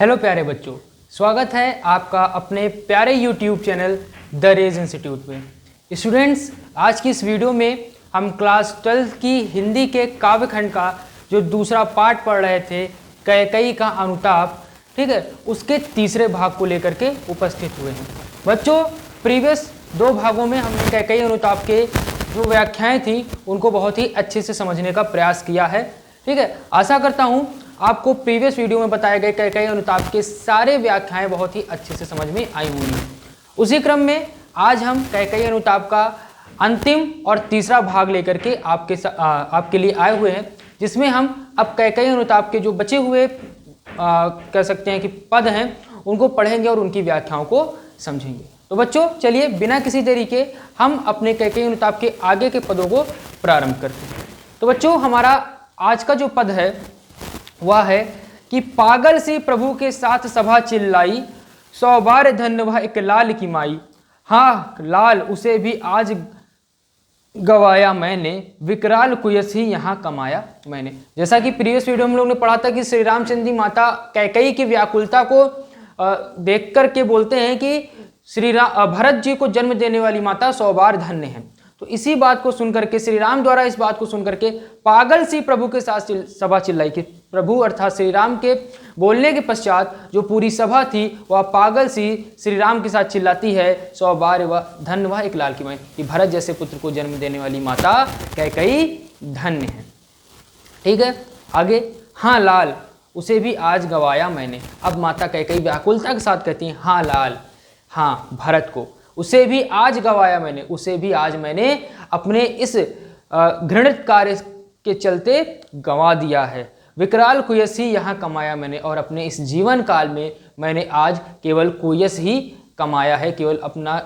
Hello प्यारे बच्चों, स्वागत है आपका अपने प्यारे YouTube channel the rage institute में। स्टूडेंट्स, आज की इस वीडियो में हम क्लास 12 की हिंदी के काव्य खंड का जो दूसरा पार्ट पढ़ रहे थे, कैकेयी का अनुताप, ठीक है, उसके तीसरे भाग को लेकर के उपस्थित हुए हैं। बच्चों, प्रीवियस दो भागों में हमने कैकेयी अनुताप के जो व्याख्याएं थी उनको बहुत ही अच्छे से समझने का प्रयास किया है। ठीक है, आशा करता हूँ आपको प्रीवियस वीडियो में बताए गए कैकेयी अनुताप के सारे व्याख्याएं बहुत ही अच्छे से समझ में आई हुई हैं। उसी क्रम में आज हम कैकेयी अनुताप का अंतिम और तीसरा भाग लेकर के आपके लिए आए हुए हैं, जिसमें हम अब कैकेयी अनुताप के जो बचे हुए कह सकते हैं कि पद हैं उनको पढ़ेंगे और उनकी व्याख्याओं को समझेंगे। तो बच्चों, चलिए बिना किसी देरी के हम अपने कैकेयी अनुताप के आगे के पदों को प्रारंभ करते हैं। तो बच्चों, हमारा आज का जो पद है वह है कि पागल सी प्रभु के साथ सभा चिल्लाई, 100 बार धन्य वह एक लाल की माई। हाँ लाल उसे भी आज गवाया मैंने, विकराल कुयस ही यहाँ कमाया मैंने। जैसा कि प्रीवियस वीडियो में हम लोग ने पढ़ा था कि श्री रामचंद्र जी माता कैकेयी की व्याकुलता को देख कर के बोलते हैं कि भरत जी को जन्म देने वाली माता 100 बार धन्य है। तो इसी बात को सुनकर के श्री राम द्वारा इस बात को सुनकर के पागल सी प्रभु के साथ सभा चिल्लाई कि प्रभु अर्थात श्री राम के बोलने के पश्चात जो पूरी सभा थी वह पागल सी श्री राम के साथ चिल्लाती है, 100 बार वह धन्य वह एक लाल की माई, कि भरत जैसे पुत्र को जन्म देने वाली माता कैकेयी धन्य है। ठीक है, आगे, हाँ लाल उसे भी आज गवाया मैंने। अब माता कैकेयी व्याकुलता के साथ कहती है, हाँ लाल, हाँ भरत को उसे भी आज गवाया मैंने, उसे भी आज मैंने अपने इस घृणित कार्य के चलते गंवा दिया है। विकराल कुयस ही यहाँ कमाया मैंने, और अपने इस जीवन काल में मैंने आज केवल कुयस ही कमाया है, केवल अपना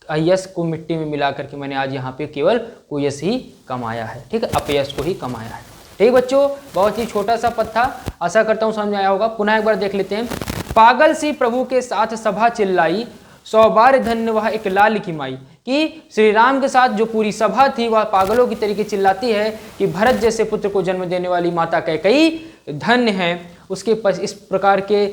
यश को मिट्टी में मिला करके मैंने आज यहाँ पे केवल कुयस ही कमाया है। ठीक है, अपयश को ही कमाया है। ठीक बच्चों, बहुत ही छोटा सा पद था, आशा करता हूँ समझ में आया होगा। पुनः एक बार देख लेते हैं। पागल सी प्रभु के साथ सभा चिल्लाई, 100 बार धन्य वह एक लाल की माई, कि श्री राम के साथ जो पूरी सभा थी वह पागलों की तरीके चिल्लाती है कि भरत जैसे पुत्र को जन्म देने वाली माता कैकेयी धन्य है। उसके पास इस प्रकार के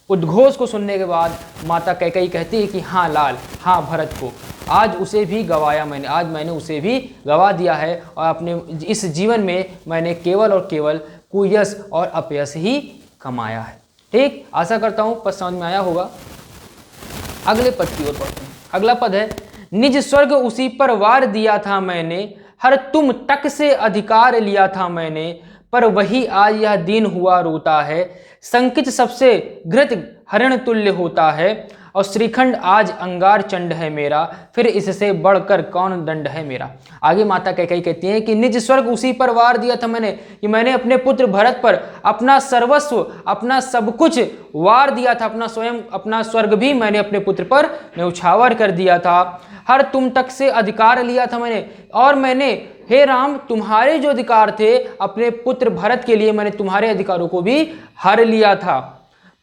उद्घोष को सुनने के बाद माता कैकेयी कहती है कि हाँ लाल, हाँ भरत को आज उसे भी गवाया मैंने, आज मैंने उसे भी गवा दिया है, और अपने इस जीवन में मैंने केवल और केवल कुयस और अपयश ही कमाया है। ठीक, आशा करता हूँ पद समझ में आया होगा। अगले पद की ओर पढ़ते हैं। अगला पद है, निज स्वर्ग उसी पर वार दिया था मैंने, हर तुम तक से अधिकार लिया था मैंने, पर वही आज यह दीन हुआ रोता है, संकित सबसे घृत हरण तुल्य होता है, और श्रीखंड आज अंगार चंड है मेरा, फिर इससे बढ़कर कौन दंड है मेरा। आगे माता कैकेयी कहती है कि निज स्वर्ग उसी पर वार दिया था मैंने, कि मैंने अपने पुत्र भरत पर अपना सर्वस्व, अपना सब कुछ वार दिया था, अपना स्वयं अपना स्वर्ग भी मैंने अपने पुत्र पर न्यौछावर कर दिया था। हर तुम तक से अधिकार लिया था मैंने, और मैंने हे राम तुम्हारे जो अधिकार थे अपने पुत्र भरत के लिए, मैंने तुम्हारे अधिकारों को भी हर लिया था,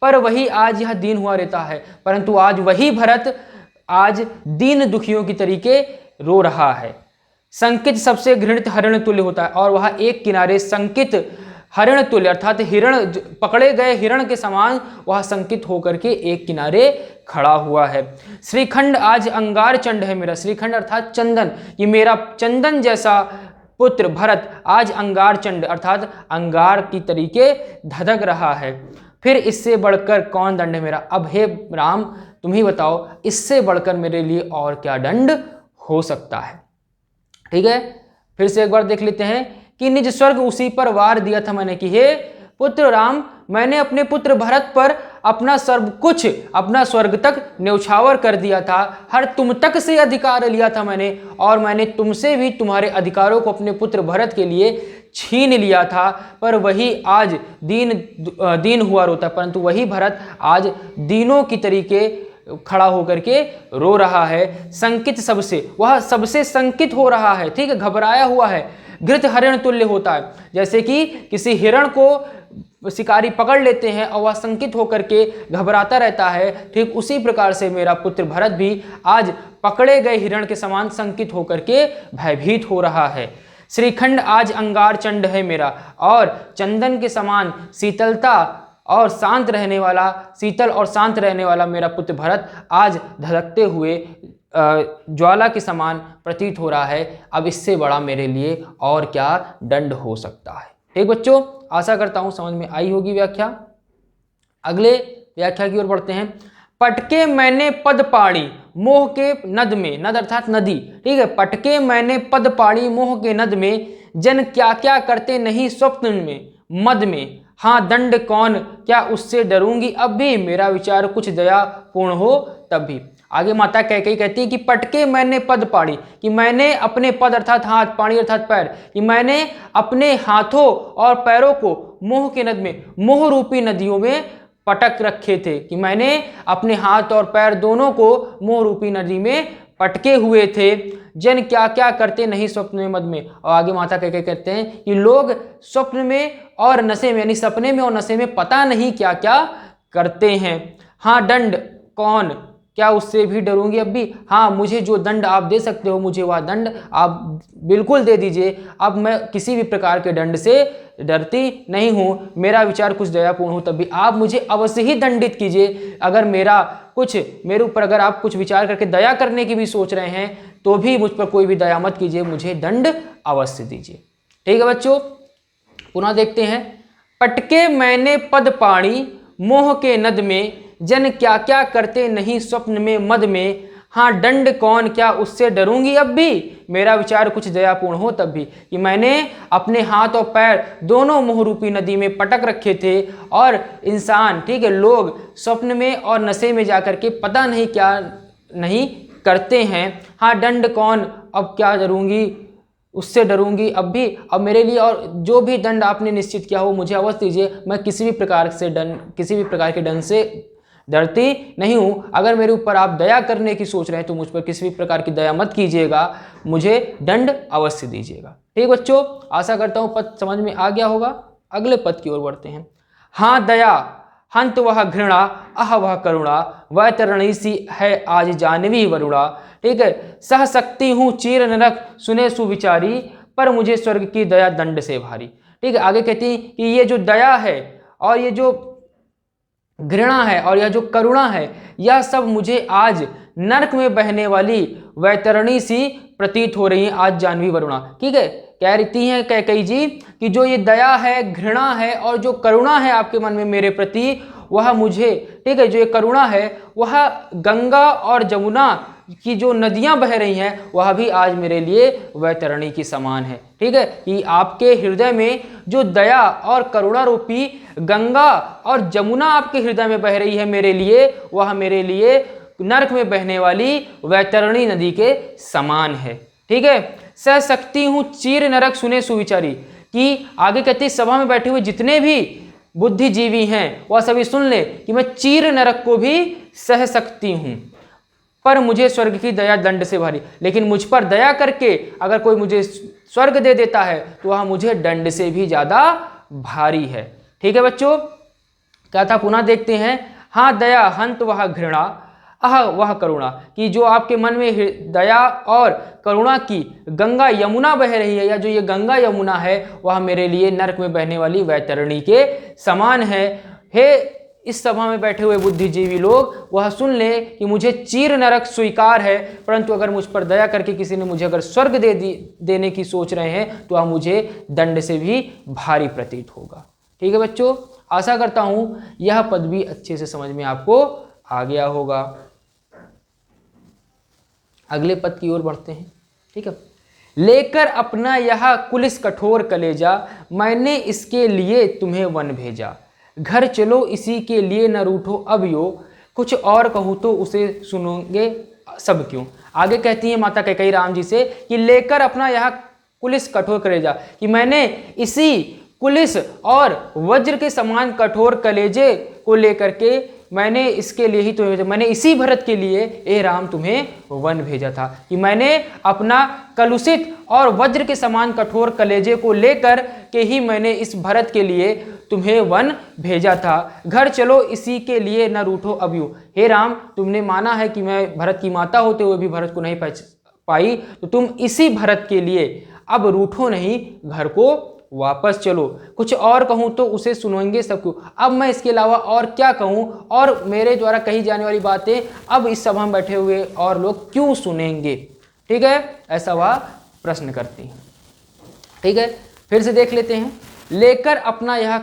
पर वही आज यह दीन हुआ रहता है। परंतु आज वही भरत आज दीन दुखियों की तरीके रो रहा है। संकित सबसे घृणित हरण तुल्य होता है, और वह एक किनारे संकित हरण तुल्य अर्थात हिरण, पकड़े गए हिरण के समान वह संकित होकर के एक किनारे खड़ा हुआ है। श्रीखंड आज अंगार चंड है मेरा, श्रीखंड अर्थात चंदन, ये मेरा चंदन जैसा पुत्र भरत आज अंगार चंड अर्थात अंगार की तरीके धधक रहा है, फिर इससे बढ़कर कौन दंड है मेरा। अब हे राम तुम ही बताओ, इससे बढ़कर मेरे लिए और क्या दंड हो सकता है। ठीक है, फिर से एक बार देख लेते हैं कि निज स्वर्ग उसी पर वार दिया था मैंने, कि हे पुत्र राम मैंने अपने पुत्र भरत पर अपना सर्व कुछ, अपना स्वर्ग तक न्यौछावर कर दिया था, हर तुम तक से अधिकार लिया था मैंने, और मैंने तुमसे भी तुम्हारे अधिकारों को अपने पुत्र भरत के लिए छीन लिया था, पर वही आज दीन हुआ रोता, परंतु वही भरत आज दीनों की तरीके खड़ा होकर के रो रहा है। संकित सबसे, वह सबसे संकित हो रहा है। ठीक है, घबराया हुआ है। घृत हरण तुल्य होता है, जैसे कि किसी हिरण को शिकारी पकड़ लेते हैं और वह संकित होकर के घबराता रहता है, ठीक उसी प्रकार से मेरा पुत्र भरत भी आज पकड़े गए हिरण के समान संकित होकर के भयभीत हो रहा है। श्रीखंड आज अंगार चंड है मेरा, और चंदन के समान शीतलता और शांत रहने वाला, शीतल और शांत रहने वाला मेरा पुत्र भरत आज धधकते हुए ज्वाला के समान प्रतीत हो रहा है। अब इससे बड़ा मेरे लिए और क्या दंड हो सकता है। ठीक बच्चों, आशा करता हूं समझ में आई होगी व्याख्या। अगले व्याख्या की ओर बढ़ते हैं। पटके मैंने पद पाड़ी मोह के नद में, नद अर्थात नदी, ठीक है। पटके मैंने पद पाड़ी मोह के नद में, जन क्या क्या करते नहीं स्वप्न में मद में, हाँ दंड कौन क्या उससे डरूंगी अब भी, मेरा विचार कुछ दया पूर्ण हो तब भी। आगे माता कैकेयी कहती है कि पटके मैंने पद पाड़ी, कि मैंने अपने पद अर्थात हाथ, पाड़ी अर्थात पैर, कि मैंने अपने हाथों और पैरों को मोह के नद में, मोह रूपी नदियों में पटक रखे थे, कि मैंने अपने हाथ और पैर दोनों को मोह रूपी नदी में पटके हुए थे। जन क्या क्या करते नहीं स्वप्न में मद में। और आगे माता कैकेयी कहते हैं कि लोग स्वप्न में और नशे में, यानी सपने में और नशे में पता नहीं क्या क्या करते हैं। हाँ दंड कौन क्या उससे भी डरूंगी अब भी, हाँ मुझे जो दंड आप दे सकते हो मुझे वह दंड आप बिल्कुल दे दीजिए। अब मैं किसी भी प्रकार के दंड से डरती नहीं हूँ, मेरा विचार कुछ दयापूर्ण हो तब भी आप मुझे अवश्य ही दंडित कीजिए। अगर मेरे ऊपर अगर आप कुछ विचार करके दया करने की भी सोच रहे हैं तो भी मुझ पर कोई भी दया मत कीजिए, मुझे दंड अवश्य दीजिए। ठीक है बच्चों, पुनः देखते हैं। पटके मैंने पद पाणी मोह के नद में, जन क्या क्या करते नहीं स्वप्न में मद में, हाँ दंड कौन क्या उससे डरूंगी अब भी, मेरा विचार कुछ दयापूर्ण हो तब भी, कि मैंने अपने हाथ और पैर दोनों मोह रूपी नदी में पटक रखे थे और इंसान, ठीक है, लोग स्वप्न में और नशे में जाकर के पता नहीं क्या नहीं करते हैं। हाँ दंड कौन अब क्या डरूंगी उससे डरूंगी अब भी, अब मेरे लिए और जो भी दंड आपने निश्चित किया हो मुझे अवश्य दीजिए। मैं किसी भी प्रकार के दंड से डरती नहीं हूँ। अगर मेरे ऊपर आप दया करने की सोच रहे हैं तो मुझ पर किसी भी प्रकार की दया मत कीजिएगा, मुझे दंड अवश्य दीजिएगा। ठीक बच्चों, आशा करता हूँ पद समझ में आ गया होगा। अगले पद की ओर बढ़ते हैं। हाँ दया हंत वह घृणा अह वह करुणा, वह तरणि सी है आज जानवी वरुणा। ठीक है, सह सकती हूँ चीर नरक सुने सुविचारी, पर मुझे स्वर्ग की दया दंड से भारी। ठीक है, आगे कहती है कि ये जो दया है और ये जो घृणा है और यह जो करुणा है, यह सब मुझे आज नरक में बहने वाली वैतरणी सी प्रतीत हो रही है आज जानवी वरुणा। ठीक है, कह रही हैं कैकेयी जी कि जो ये दया है, घृणा है और जो करुणा है आपके मन में मेरे प्रति, वह मुझे, ठीक है, जो ये करुणा है वह गंगा और जमुना की जो नदियां बह रही हैं वह भी आज मेरे लिए वैतरणी की समान है। ठीक है, कि आपके हृदय में जो दया और करुणा रूपी गंगा और जमुना आपके हृदय में बह रही है मेरे लिए, वह मेरे लिए नरक में बहने वाली वैतरणी नदी के समान है। ठीक है, सह सकती हूँ चीर नरक सुने सुविचारी, कि आगे कहती सभा में बैठे हुए जितने भी बुद्धिजीवी हैं वह सभी सुन ले कि मैं चीर नरक को भी सह सकती हूँ, पर मुझे स्वर्ग की दया दंड से भारी। लेकिन मुझ पर दया करके अगर कोई मुझे स्वर्ग दे देता है तो वह मुझे दंड से भी ज्यादा भारी है। ठीक है बच्चों, क्या था पुनः देखते हैं। हाँ दया हंत वह घृणा अह वह करुणा, कि जो आपके मन में दया और करुणा की गंगा यमुना बह रही है, या जो ये गंगा यमुना है वह मेरे लिए नरक में बहने वाली वैतरणी के समान है। हे इस सभा में बैठे हुए बुद्धिजीवी लोग, वह सुन ले कि मुझे चीर नरक स्वीकार है, परंतु अगर मुझ पर दया करके किसी ने मुझे अगर स्वर्ग देने की सोच रहे हैं तो वह मुझे दंड से भी भारी प्रतीत होगा। ठीक है बच्चों, आशा करता हूं यह पद भी अच्छे से समझ में आपको आ गया होगा। अगले पद की ओर बढ़ते हैं। ठीक है, लेकर अपना यह कुलिस कठोर कलेजा, मैंने इसके लिए तुम्हें वन भेजा, घर चलो इसी के लिए न रूठो अब यो, कुछ और कहूँ तो उसे सुनोगे सब क्यों। आगे कहती है माता कैकेयी राम जी से कि लेकर अपना यह कुलिस कठोर कलेजा, कि मैंने इसी कुलिस और वज्र के समान कठोर कलेजे को लेकर के मैंने इसके लिए ही तुम्हें भेजा, मैंने इसी भरत के लिए ए राम तुम्हें वन भेजा था, कि मैंने अपना कलुषित और वज्र के समान कठोर कलेजे को लेकर के ही मैंने इस भरत के लिए तुम्हें वन भेजा था। घर चलो इसी के लिए न रूठो अब यूं, हे राम तुमने माना है कि मैं भरत की माता होते हुए भी भरत को नहीं पाई, तो तुम इसी भरत के लिए अब रूठो नहीं, घर को वापस चलो। कुछ और कहूँ तो उसे सुनेंगे सब क्यों। अब मैं इसके अलावा और क्या कहूँ, और मेरे द्वारा कही जाने वाली बातें अब इस सभा में बैठे हुए और लोग क्यों सुनेंगे। ठीक है, ऐसा वह प्रश्न करती है। ठीक है, फिर से देख लेते हैं। लेकर अपना यह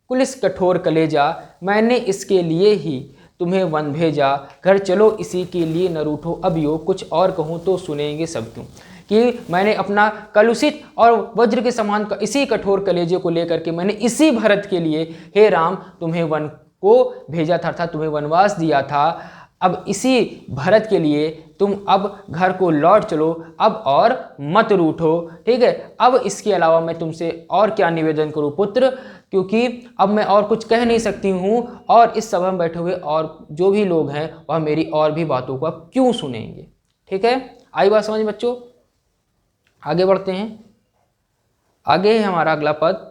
कुलिस कठोर कलेजा, मैंने इसके लिए ही तुम्हें वन भेजा। घर चलो इसी के लिए न रूठो अब यो, कुछ और कहूँ तो सुनेंगे सब क्यों। कि मैंने अपना कलुषित और वज्र के समान इसी कठोर कलेजे को लेकर के मैंने इसी भरत के लिए हे राम तुम्हें वन को भेजा था, अर्थात तुम्हें वनवास दिया था। अब इसी भरत के लिए तुम अब घर को लौट चलो, अब और मत रूठो। ठीक है, अब इसके अलावा मैं तुमसे और क्या निवेदन करूं पुत्र, क्योंकि अब मैं और कुछ कह नहीं सकती हूं, और इस सभा में बैठे हुए और जो भी लोग हैं वह मेरी और भी बातों को अब क्यों सुनेंगे। ठीक है, आई बात समझ बच्चों। आगे बढ़ते हैं। आगे है हमारा अगला पद।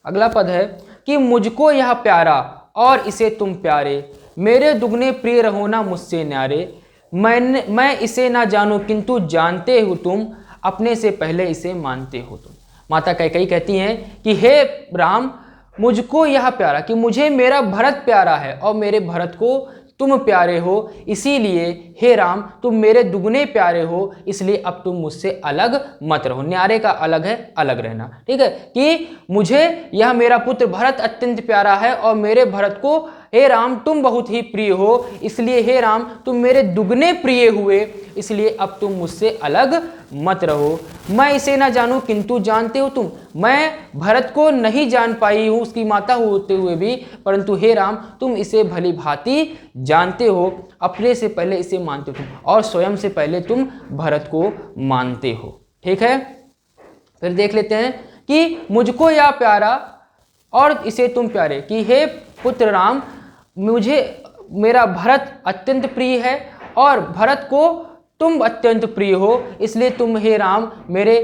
अगला पद है कि मुझको यह प्यारा और इसे तुम प्यारे, मेरे दुगने प्रिय रहो ना मुझसे न्यारे। मैं इसे ना जानूं किंतु जानते हो तुम, अपने से पहले इसे मानते हो तुम। माता कैकेयी कहती हैं कि हे राम मुझको यह प्यारा, कि मुझे मेरा भरत प्यारा है और मेरे भरत को तुम प्यारे हो, इसीलिए हे राम तुम मेरे दुगने प्यारे हो, इसलिए अब तुम मुझसे अलग मत रहो। न्यारे का अलग है, अलग रहना। ठीक है, कि मुझे यह मेरा पुत्र भरत अत्यंत प्यारा है और मेरे भरत को हे राम तुम बहुत ही प्रिय हो, इसलिए हे राम तुम मेरे दुगने प्रिय हुए, इसलिए अब तुम मुझसे अलग मत रहो। मैं इसे ना जानूं किंतु जानते हो तुम, मैं भरत को नहीं जान पाई हूं उसकी माता होते हुए भी, परंतु हे राम तुम इसे भली भांति जानते हो, अपने से पहले इसे मानते हो तुम, और स्वयं से पहले तुम भरत को मानते हो। ठीक है, फिर देख लेते हैं कि मुझको यह प्यारा और इसे तुम प्यारे, कि हे पुत्र राम मुझे मेरा भरत अत्यंत प्रिय है और भरत को तुम अत्यंत प्रिय हो, इसलिए तुम हे राम मेरे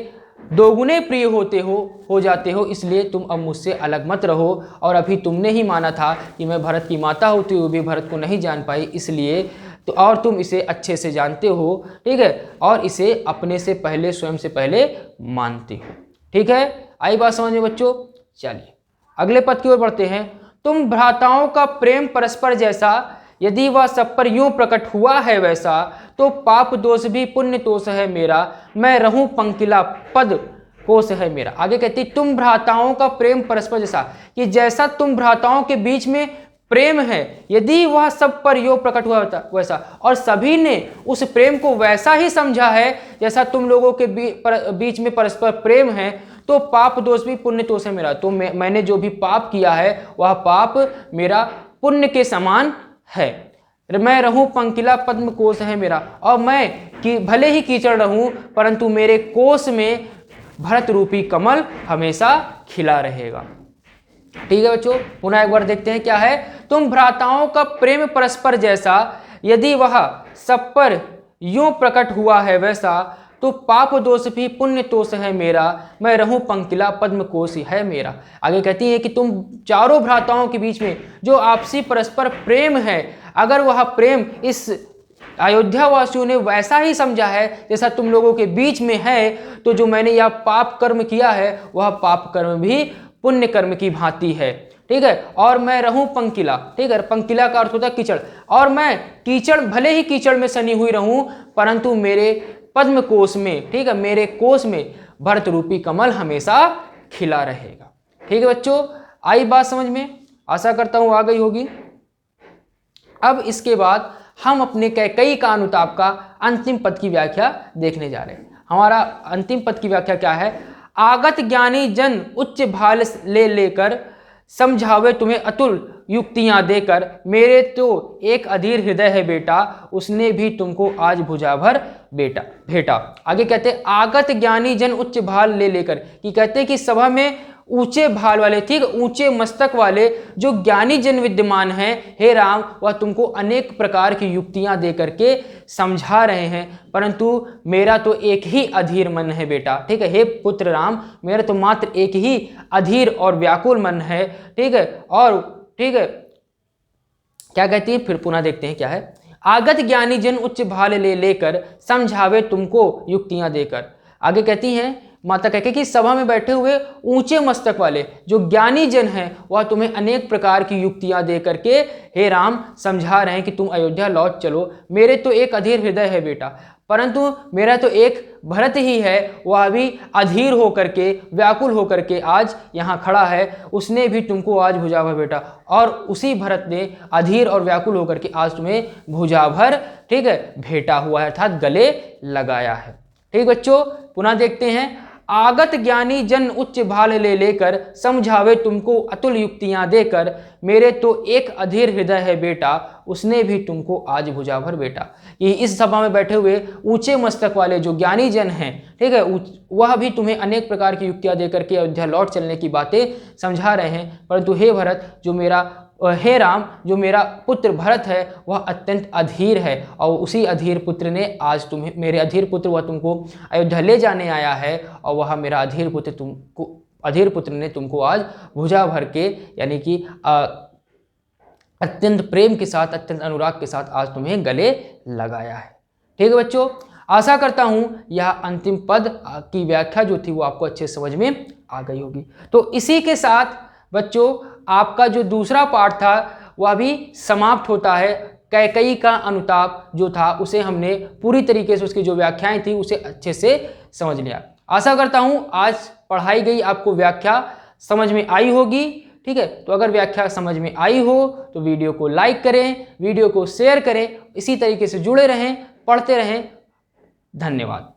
दोगुने प्रिय हो जाते हो, इसलिए तुम अब मुझसे अलग मत रहो। और अभी तुमने ही माना था कि मैं भरत की माता होती हुई भी भरत को नहीं जान पाई, इसलिए तो और तुम इसे अच्छे से जानते हो। ठीक है, और इसे अपने से पहले स्वयं से पहले मानते हो। ठीक है, आई बात समझ में बच्चों। चलिए अगले पद की ओर बढ़ते हैं। तुम भ्राताओं का प्रेम परस्पर जैसा, यदि वह सब पर यूं प्रकट हुआ है वैसा, तो पाप दोष भी पुण्य दोष है मेरा, मैं रहूं पंकिला पद कोश है मेरा। आगे कहती तुम भ्राताओं का प्रेम परस्पर जैसा, कि जैसा तुम भ्राताओं के बीच में प्रेम है, यदि वह सब पर यूं प्रकट हुआ वैसा, और सभी ने उस प्रेम को वैसा ही समझा है जैसा तुम लोगों के बीच में परस्पर प्रेम है, तो पाप दोष भी पुण्य दोष है मेरा। तो मैंने जो भी पाप किया है वह पाप मेरा पुण्य के समान है। मैं रहूं पंकिला पद्म कोश है मेरा, और मैं कि भले ही कीचड़ रहूं परंतु मेरे कोश में भरत रूपी कमल हमेशा खिला रहेगा। ठीक है बच्चों, पुनः एक बार देखते हैं क्या है। तुम भ्राताओं का प्रेम परस्पर जैसा, यदि वह सब पर यूं प्रकट हुआ है वैसा, तो पाप दोष भी पुण्य दोष है मेरा, मैं रहूं पंकिला पद्म कोश है मेरा। आगे कहती है कि तुम चारों भ्राताओं के बीच में जो आपसी परस्पर प्रेम है, अगर वह प्रेम इस अयोध्या वासियों ने वैसा ही समझा है जैसा तुम लोगों के बीच में है, तो जो मैंने यह पाप कर्म किया है वह पाप कर्म भी पुण्य कर्म की भांति है। ठीक है, और मैं रहूं पंकिला। ठीक है, पंकिला का अर्थ होता है कीचड़, और मैं कीचड़ भले ही कीचड़ में सनी हुई रहूं परंतु मेरे पद्म कोश में, ठीक है, मेरे कोश में भरत रूपी कमल हमेशा खिला रहेगा। ठीक है बच्चों, आई बात समझ में, आशा करता हूं आ गई होगी। अब इसके बाद हम अपने कैकेयी का अनुताप का अंतिम पद की व्याख्या देखने जा रहे हैं। हमारा अंतिम पद की व्याख्या क्या है। आगत ज्ञानी जन उच्च भाल ले लेकर, समझावे तुम्हें अतुल युक्तियां देकर, मेरे तो एक अधीर हृदय है बेटा, उसने भी तुमको आज भुजा भर भेटा। आगे कहते आगत ज्ञानी जन उच्च भाल ले लेकर, कि कहते कि सभा में ऊंचे भाल वाले, ठीक, ऊंचे मस्तक वाले जो ज्ञानी जन विद्यमान हैं, हे राम वह तुमको अनेक प्रकार की युक्तियां दे करके समझा रहे हैं, परंतु मेरा तो एक ही अधीर मन है बेटा। ठीक है, हे पुत्र राम मेरा तो मात्र एक ही अधीर और व्याकुल मन है। ठीक है, और ठीक है क्या कहती है, फिर पुनः देखते हैं क्या है। आगत ज्ञानी जन उच्च भाल ले लेकर, समझावे तुमको युक्तियां देकर। आगे कहती हैं माता कह कि सभा में बैठे हुए ऊंचे मस्तक वाले जो ज्ञानी जन हैं वह तुम्हें अनेक प्रकार की युक्तियां दे करके हे राम समझा रहे हैं कि तुम अयोध्या लौट चलो। मेरे तो एक अधीर हृदय है बेटा, परंतु मेरा तो एक भरत ही है, वह भी अधीर होकर के व्याकुल होकर के आज यहाँ खड़ा है, उसने भी तुमको आज भुजा भर बेटा, और उसी भरत ने अधीर और व्याकुल होकर के आज तुम्हें भुजा भर, ठीक है, भेटा हुआ है अर्थात गले लगाया है। ठीक बच्चों, पुनः देखते हैं। आगत ज्ञानी जन उच्च भाल ले लेकर समझावे तुमको अतुल युक्तियां देकर, मेरे तो एक अधीर हृदय है बेटा, उसने भी तुमको आज भुजा भर बेटा। ये इस सभा में बैठे हुए ऊंचे मस्तक वाले जो ज्ञानी जन हैं, ठीक है, वह भी तुम्हें अनेक प्रकार की युक्तियां देकर के अयोध्या लौट चलने की बातें समझा रहे हैं, परंतु हे भरत जो मेरा हे राम जो मेरा पुत्र भरत है वह अत्यंत अधीर है, और उसी अधीर पुत्र ने आज तुम्हें, मेरे अधीर पुत्र वह तुमको अयोध्या ले जाने आया है, और वह मेरा अधीर पुत्र ने तुमको आज भुजा भर के यानी कि अत्यंत प्रेम के साथ, अत्यंत अनुराग के साथ आज तुम्हें गले लगाया है। ठीक है बच्चों, आशा करता हूं यह अंतिम पद की व्याख्या जो थी वो आपको अच्छे समझ में आ गई होगी। तो इसी के साथ बच्चों आपका जो दूसरा पार्ट था वह भी समाप्त होता है। कैकेयी का अनुताप जो था उसे हमने पूरी तरीके से, उसकी जो व्याख्याएं थी उसे अच्छे से समझ लिया। आशा करता हूं आज पढ़ाई गई आपको व्याख्या समझ में आई होगी। ठीक है, तो अगर व्याख्या समझ में आई हो तो वीडियो को लाइक करें, वीडियो को शेयर करें, इसी तरीके से जुड़े रहें, पढ़ते रहें। धन्यवाद।